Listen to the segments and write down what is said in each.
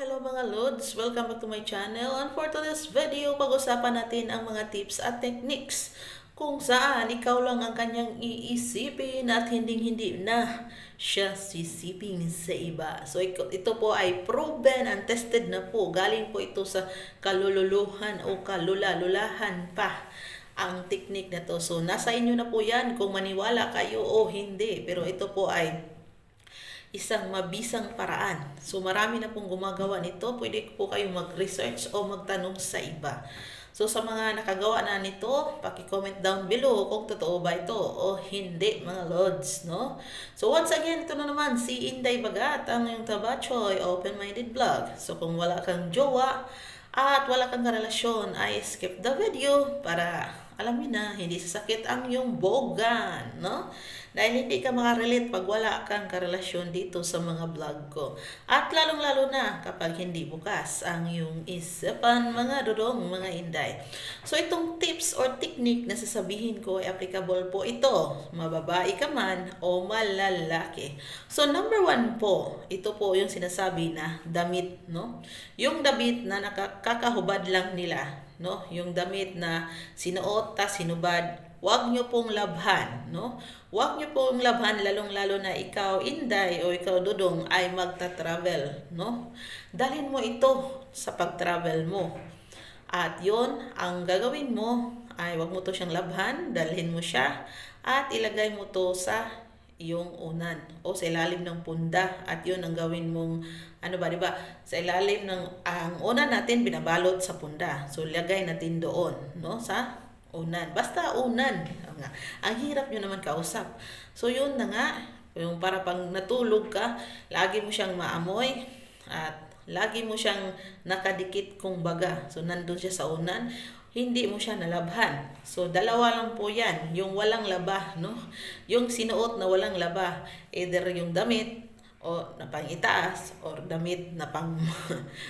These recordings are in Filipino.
Hello mga Lods! Welcome back to my channel, and for today's video, pag-usapan natin ang mga tips at techniques kung saan ikaw lang ang kanyang iisipin at hindi na siya sisipin sa iba. So ito po ay proven and tested na po. Galing po ito sa kalululuhan o kalula-lulahan pa ang technique na to. So nasa inyo na po yan kung maniwala kayo o hindi. Pero ito po ay isang mabisang paraan. So marami na pong gumagawa nito. Pwede po kayong mag-research o magtanong sa iba. So sa mga nakagawa na nito, paki-comment down below kung totoo ba ito o hindi mga Lods, no? So once again, ito na naman si Inday Bagat, ang iyong Tabachoy Open-Minded Vlog. So kung wala kang jowa at wala kang karelasyon, ay skip the video para alam mo na, hindi sasakit ang iyong bogan, no? Dahil hindi ka makarelate pag wala kang karelasyon dito sa mga vlog ko. At lalong-lalo na kapag hindi bukas ang iyong isipan, mga dudong, mga inday. So itong tips or technique na sasabihin ko ay applicable po ito, mababae ka man o malalaki. So number 1 po, ito po yung sinasabi na damit, no? Yung damit na nakakahubad lang nila, no? Yung damit na sinuot ta sinubad, wag nyo pong labhan, no? Wag nyo pong labhan, lalong-lalo na ikaw, Inday, o ikaw, Dudong, ay magta-travel, no? Dalhin mo ito sa pag-travel mo. At yon ang gagawin mo ay wag mo to siyang labhan, dalhin mo siya, at ilagay mo to sa iyong unan o sa ilalim ng punda. At yun ang gawin mong, ano ba, diba? Sa ilalim ng, ang unan natin, binabalot sa punda. So, lagay natin doon, no? Sa unan. Basta unan. Ang hirap nyo naman kausap. So, yun na nga. Yung para pang natulog ka, lagi mo siyang maamoy at lagi mo siyang nakadikit kung baga. So, nandun siya sa unan. Hindi mo siya nalabhan. So, dalawa lang po yan. Yung walang laba, no? Yung sinuot na walang laba. Either yung damit o na pang itaas or damit na pang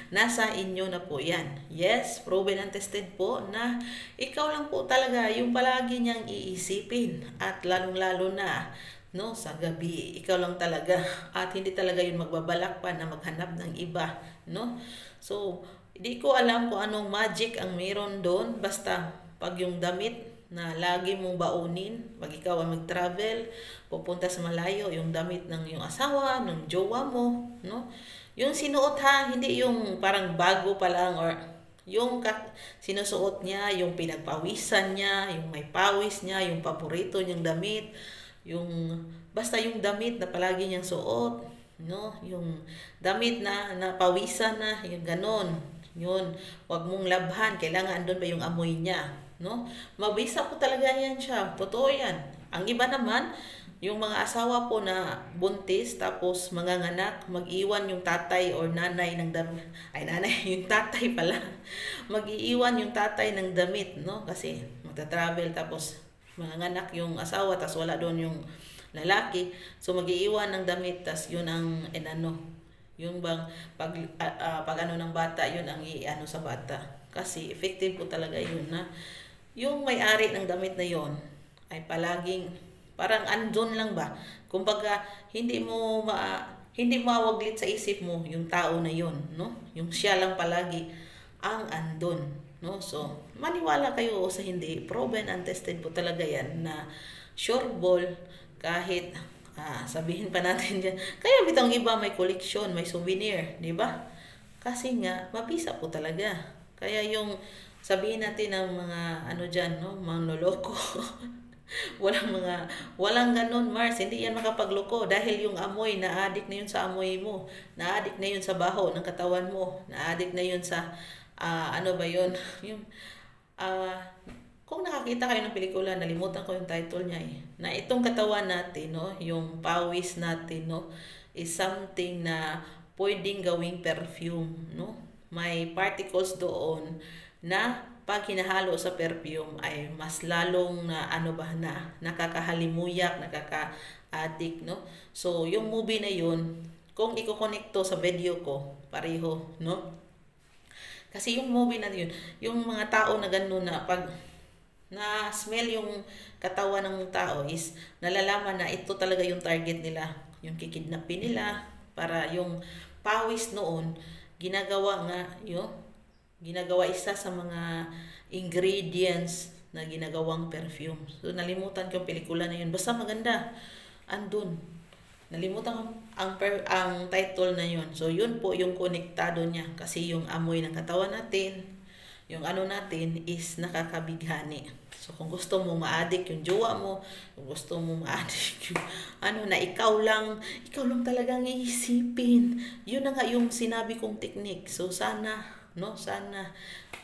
nasa inyo na po yan. Yes, proven and tested po na ikaw lang po talaga yung palagi niyang iisipin at lalong-lalo na no sa gabi ikaw lang talaga at hindi talaga yun magbabalak pa na maghanap ng iba, no? So hindi ko alam kung anong magic ang meron doon, basta pag yung damit na lagi mong baunin pag ikaw ang mag-travel, pupunta sa malayo, yung damit ng yung asawa, ng jowa mo, no? Yung sinuot ha, hindi yung parang bago pa lang or yung sinusuot niya, yung pinagpawisan niya, yung may pawis niya, yung paborito niyang damit, yung basta yung damit na palagi niyang suot, no? Yung damit na napawisan na, yung ganon. Yun, wag mong labhan, kailangan andun ba yung amoy niya, no? Mabisa po talaga yan siya, totoo yan. Ang iba naman, yung mga asawa po na buntis, tapos manganganak, mag-iwan yung tatay or nanay ng damit, ay nanay, yung tatay pala, mag-iiwan yung tatay ng damit, no? Kasi magta-travel, tapos manganganak yung asawa, tapos wala doon yung lalaki, so mag-iiwan ng damit, tapos yun ang yung bang pag ano ng bata, yun ang iano sa bata. Kasi effective po talaga yun na yung may-ari ng damit na yun ay palaging parang andun lang ba. Kumbaga hindi mawaglit sa isip mo yung tao na yun, no? Yung siya lang palagi ang andun, no? So maniwala kayo o sa hindi, proven and tested po talaga yan na sure ball kahit sabihin pa natin dyan. Kaya bitang iba may koleksyon, may souvenir, di ba? Kasi nga, mabisa po talaga. Kaya yung sabihin natin ng mga ano dyan, no? Mga noloko. walang ganun, Mars. Hindi yan makapagloko dahil yung amoy, na-addict na yun sa amoy mo. Na-addict na yun sa baho ng katawan mo. Na-addict na yun sa, ano ba yun? Yung, kung nakakita kayo ng pelikula, nalimutan ko yung title niya eh, na itong katawan natin, no, yung pawis natin, no, is something na pwedeng gawing perfume, no? May particles doon na pag hinahalo sa perfume ay mas lalong na ano ba na nakakahalimuyak, nakaka-addict, no? So yung movie na yun, kung i-connect to sa video ko, pareho, no? Kasi yung movie na yun, yung mga tao na gano'n na pag na smell yung katawan ng tao is nalalaman na ito talaga yung target nila, yung kikidnapin nila para yung pawis noon ginagawa isa sa mga ingredients na ginagawang perfume. So nalimutan ko yung pelikula na yun. Basta maganda. Andun. Nalimutan ko ang title na yun. So yun po yung konektado niya kasi yung amoy ng katawan natin, yung ano natin is nakakabighani. So kung gusto mo ma-addict yung jowa mo, kung gusto mo ma-addict yung na ikaw lang talagang iisipin. Yun na nga yung sinabi kong technique. So sana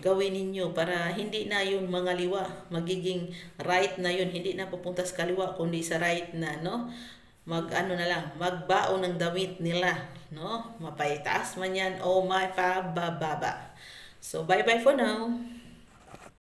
gawin ninyo para hindi na yun mangaliwa, magiging right na yun, hindi na pupunta sa kaliwa kundi sa right na, magbaon ng damit nila, mapaitaas man yan o mapababa. So bye bye for now.